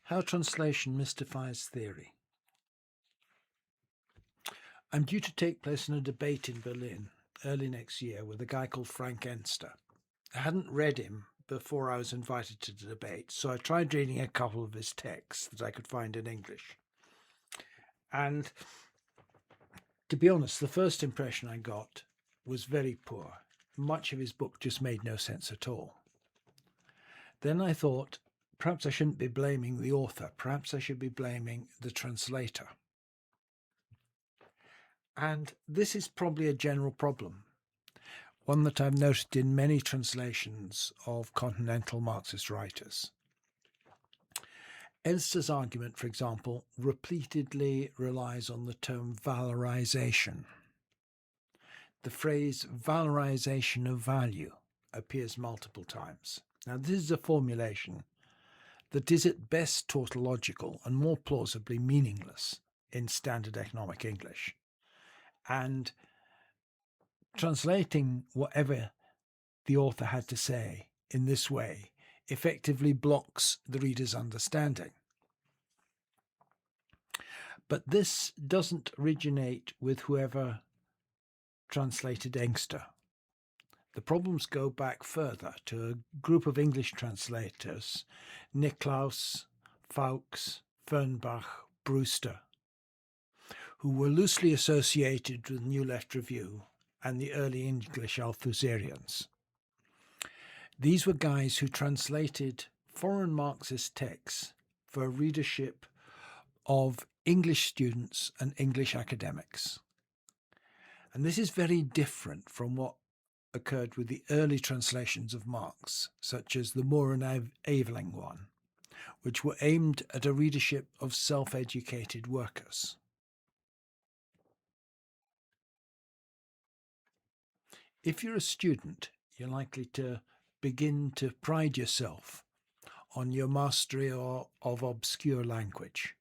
How translation mystifies theory. I'm due to take place in a debate in Berlin early next year with a guy called Frank Enster. I hadn't read him before I was invited to the debate, so I tried reading a couple of his texts that I could find in English. And to be honest, the first impression I got was very poor. Much of his book just made no sense at all. Then I thought, perhaps I shouldn't be blaming the author. Perhaps I should be blaming the translator. And this is probably a general problem, one that I've noticed in many translations of continental Marxist writers. Enster's argument, for example, repeatedly relies on the term valorization. The phrase valorization of value appears multiple times. Now, this is a formulation that is at best tautological and more plausibly meaningless in standard economic English. And translating whatever the author had to say in this way effectively blocks the reader's understanding. But this doesn't originate with whoever translated Enster. The problems go back further to a group of English translators, Niklaus, Fawkes, Fernbach, Brewster, who were loosely associated with New Left Review and the early English Althusserians. These were guys who translated foreign Marxist texts for a readership of English students and English academics. And this is very different from what occurred with the early translations of Marx, such as the Moore and Aveling one, which were aimed at a readership of self-educated workers. If you're a student, you're likely to begin to pride yourself on your mastery of obscure language.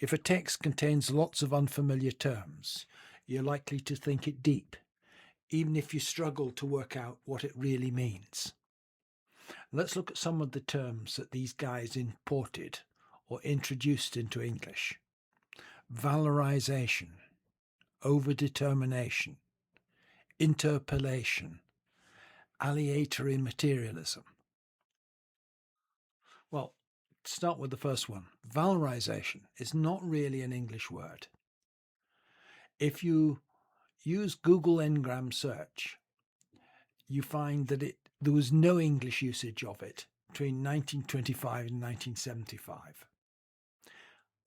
If a text contains lots of unfamiliar terms, you're likely to think it deep, even if you struggle to work out what it really means. Let's look at some of the terms that these guys imported or introduced into English. Valorization, overdetermination, interpellation, aleatory materialism. Well, to start with the first one, valorization is not really an English word. If you use Google Ngram search, you find that there was no English usage of it between 1925 and 1975,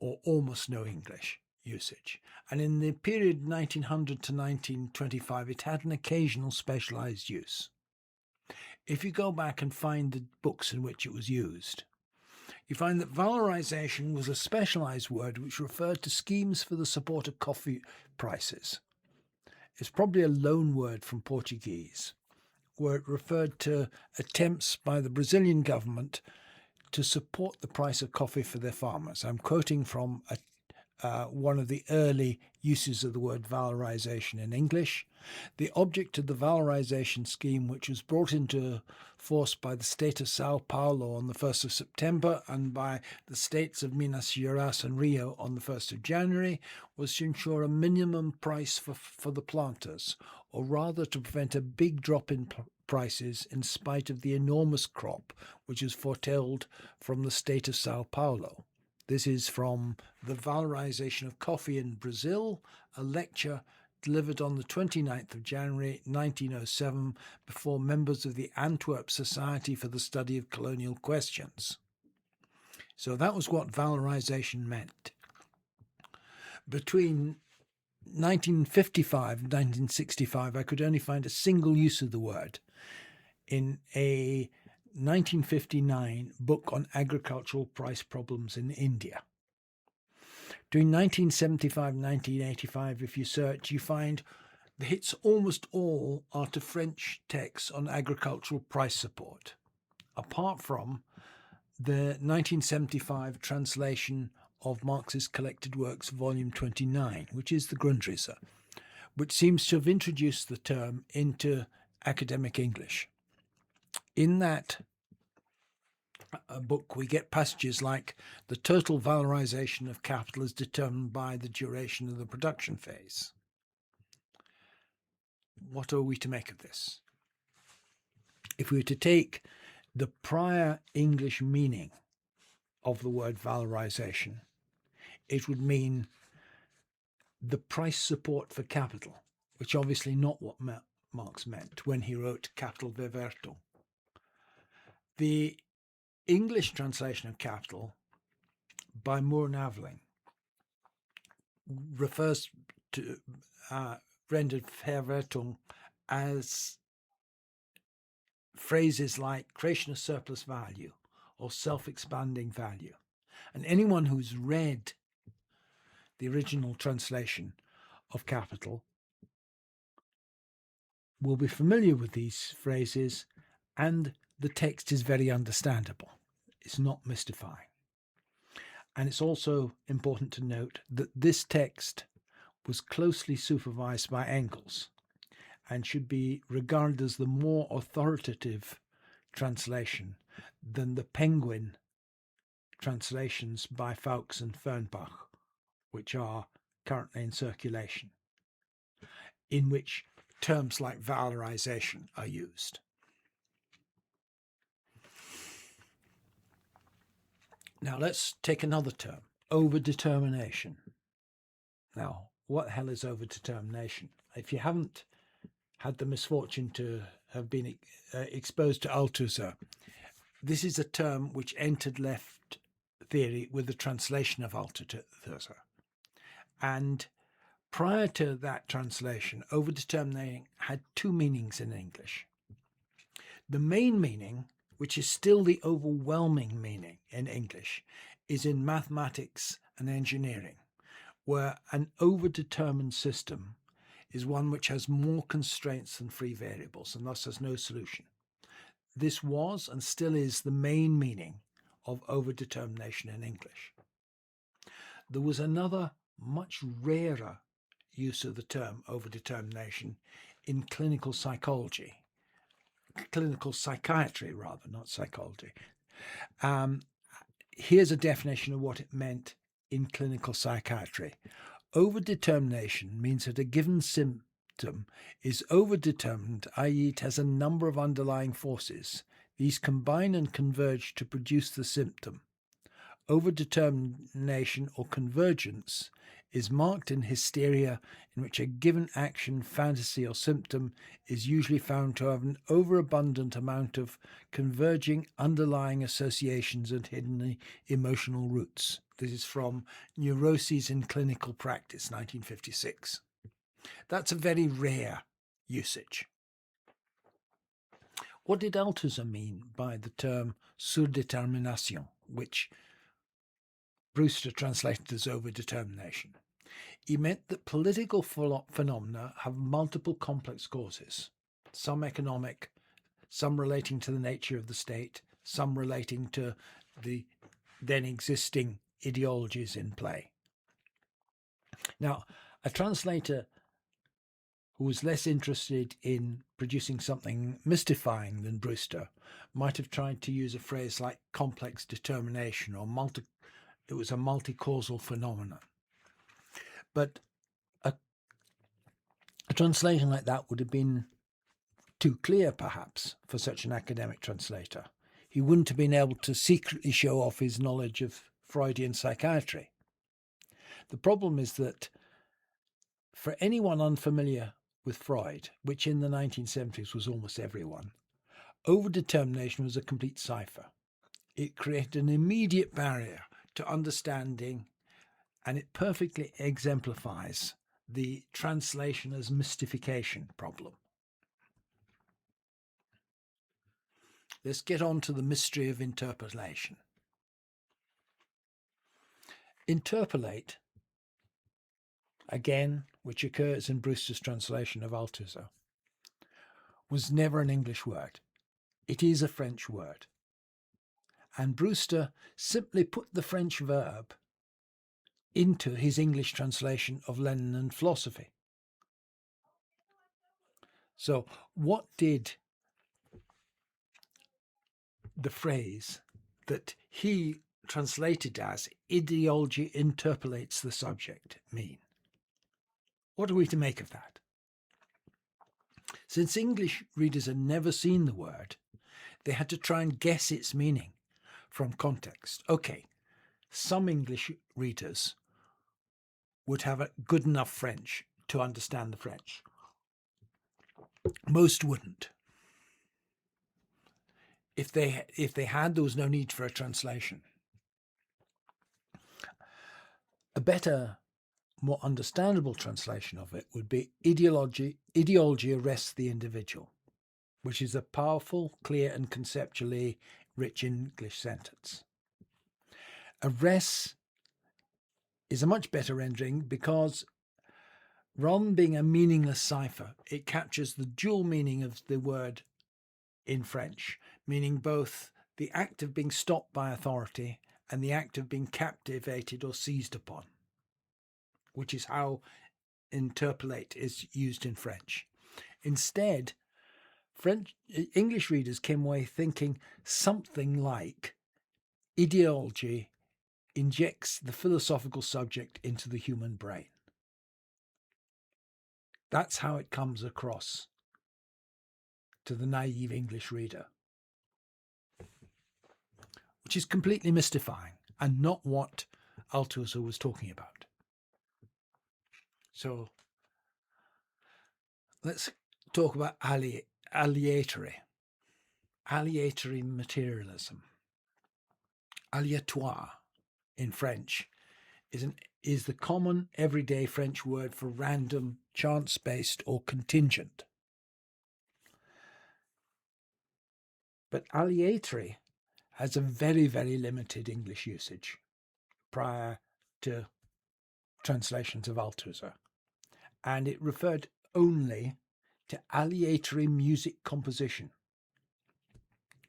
or almost no English usage. And in the period 1900 to 1925, it had an occasional specialized use. If you go back and find the books in which it was used, you find that valorization was a specialized word which referred to schemes for the support of coffee prices. It's probably a loan word from Portuguese, where it referred to attempts by the Brazilian government to support the price of coffee for their farmers. I'm quoting from one of the early uses of the word valorization in English. The object of the valorization scheme, which was brought into force by the state of Sao Paulo on the 1st of September and by the states of Minas Gerais and Rio on the 1st of January, was to ensure a minimum price for the planters, or rather to prevent a big drop in prices in spite of the enormous crop which is foretold from the state of Sao Paulo. This is from The Valorization of Coffee in Brazil, a lecture delivered on the 29th of January 1907 before members of the Antwerp Society for the Study of Colonial Questions. So that was what valorization meant. Between 1955 and 1965, I could only find a single use of the word in a 1959 book on agricultural price problems in India. Between 1975 and 1985, if you search, you find the hits almost all are to French texts on agricultural price support, apart from the 1975 translation of Marx's Collected Works, Volume 29, which is the Grundrisse, which seems to have introduced the term into academic English. In that book, we get passages like the total valorization of capital is determined by the duration of the production phase. What are we to make of this? If we were to take the prior English meaning of the word valorization, it would mean the price support for capital, which obviously not what Marx meant when he wrote Capital Verwertung. The English translation of capital by Moore and Aveling refers to rendered Verwertung as phrases like creation of surplus value or self-expanding value. And anyone who's read the original translation of capital will be familiar with these phrases, and the text is very understandable. It's not mystifying. And it's also important to note that this text was closely supervised by Engels and should be regarded as the more authoritative translation than the Penguin translations by Fawkes and Fernbach, which are currently in circulation, in which terms like valorization are used. Now let's take another term, overdetermination. Now, what the hell is overdetermination? If you haven't had the misfortune to have been exposed to Althusser, this is a term which entered left theory with the translation of Althusser. And prior to that translation, overdeterminating had two meanings in English. The main meaning, which is still the overwhelming meaning in English, is in mathematics and engineering, where an overdetermined system is one which has more constraints than free variables and thus has no solution. This was and still is the main meaning of overdetermination in English. There was another much rarer use of the term overdetermination in clinical psychology, clinical psychiatry rather, not psychology. Here's a definition of what it meant in clinical psychiatry. Overdetermination means that a given symptom is overdetermined, i.e. it has a number of underlying forces. These combine and converge to produce the symptom. Overdetermination or convergence is marked in hysteria, in which a given action, fantasy, or symptom is usually found to have an overabundant amount of converging underlying associations and hidden emotional roots. This is from Neuroses in Clinical Practice, 1956. That's a very rare usage. What did Althusser mean by the term surdétermination, which Brewster translated as overdetermination? He meant that political phenomena have multiple complex causes, some economic, some relating to the nature of the state, some relating to the then existing ideologies in play. Now, a translator who was less interested in producing something mystifying than Brewster might have tried to use a phrase like complex determination or it was a multi-causal phenomenon. But a translation like that would have been too clear, perhaps, for such an academic translator. He wouldn't have been able to secretly show off his knowledge of Freudian psychiatry. The problem is that for anyone unfamiliar with Freud, which in the 1970s was almost everyone, overdetermination was a complete cipher. It created an immediate barrier to understanding, and it perfectly exemplifies the translation as mystification problem. Let's get on to the mystery of interpellation. Interpellate, again, which occurs in Brewster's translation of Althusser, was never an English word. It is a French word. And Brewster simply put the French verb into his English translation of Lenin and philosophy. So what did the phrase that he translated as ideology interpellates the subject mean? What are we to make of that? Since English readers had never seen the word, they had to try and guess its meaning from context. Okay, some English readers would have a good enough French to understand the French. Most wouldn't. If they had, there was no need for a translation. A better, more understandable translation of it would be ideology arrests the individual, which is a powerful, clear, and conceptually rich English sentence. Arrests is a much better rendering because rather than being a meaningless cipher, it captures the dual meaning of the word in French, meaning both the act of being stopped by authority and the act of being captivated or seized upon, which is how interpellate is used in French. Instead, English readers came away thinking something like ideology injects the philosophical subject into the human brain. That's how it comes across to the naive English reader, which is completely mystifying and not what Althusser was talking about. So let's talk about aleatory materialism. Aleatoire in French is the common everyday French word for random, chance-based or contingent. But aleatory has a very, very limited English usage prior to translations of Althusser, and it referred only to aleatory music composition,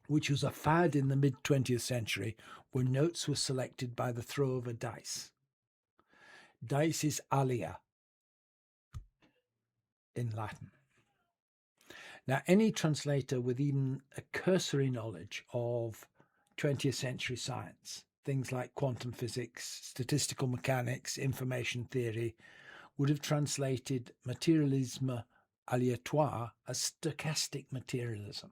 which was a fad in the mid-20th century where notes were selected by the throw of a dice. Dice is alia in Latin. Now, any translator with even a cursory knowledge of 20th century science, things like quantum physics, statistical mechanics, information theory, would have translated materialisme aléatoire as stochastic materialism.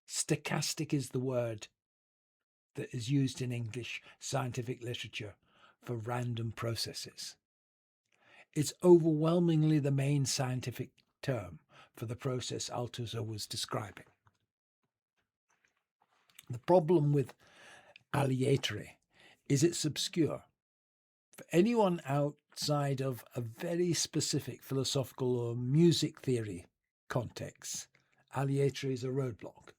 Stochastic is the word that is used in English scientific literature for random processes. It's overwhelmingly the main scientific term for the process Althusser was describing. The problem with aleatory is it's obscure. For anyone outside of a very specific philosophical or music theory context, aleatory is a roadblock.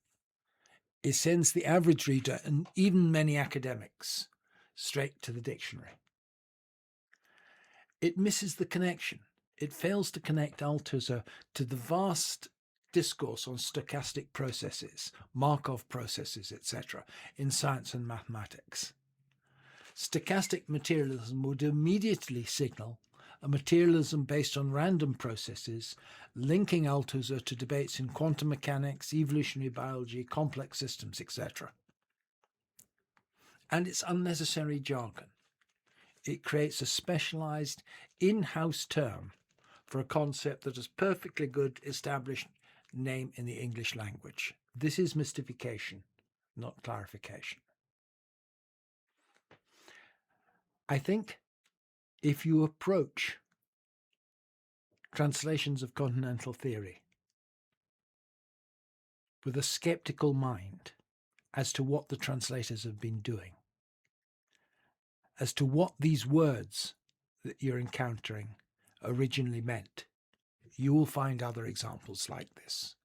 It sends the average reader, and even many academics, straight to the dictionary. It misses the connection. It fails to connect Althusser to the vast discourse on stochastic processes, Markov processes, etc., in science and mathematics. Stochastic materialism would immediately signal a materialism based on random processes, linking Althusser to debates in quantum mechanics, evolutionary biology, complex systems, etc. And it's unnecessary jargon. It creates a specialized in-house term for a concept that has perfectly good established name in the English language. This is mystification, not clarification. I think if you approach translations of continental theory with a skeptical mind as to what the translators have been doing, as to what these words that you're encountering originally meant, you will find other examples like this.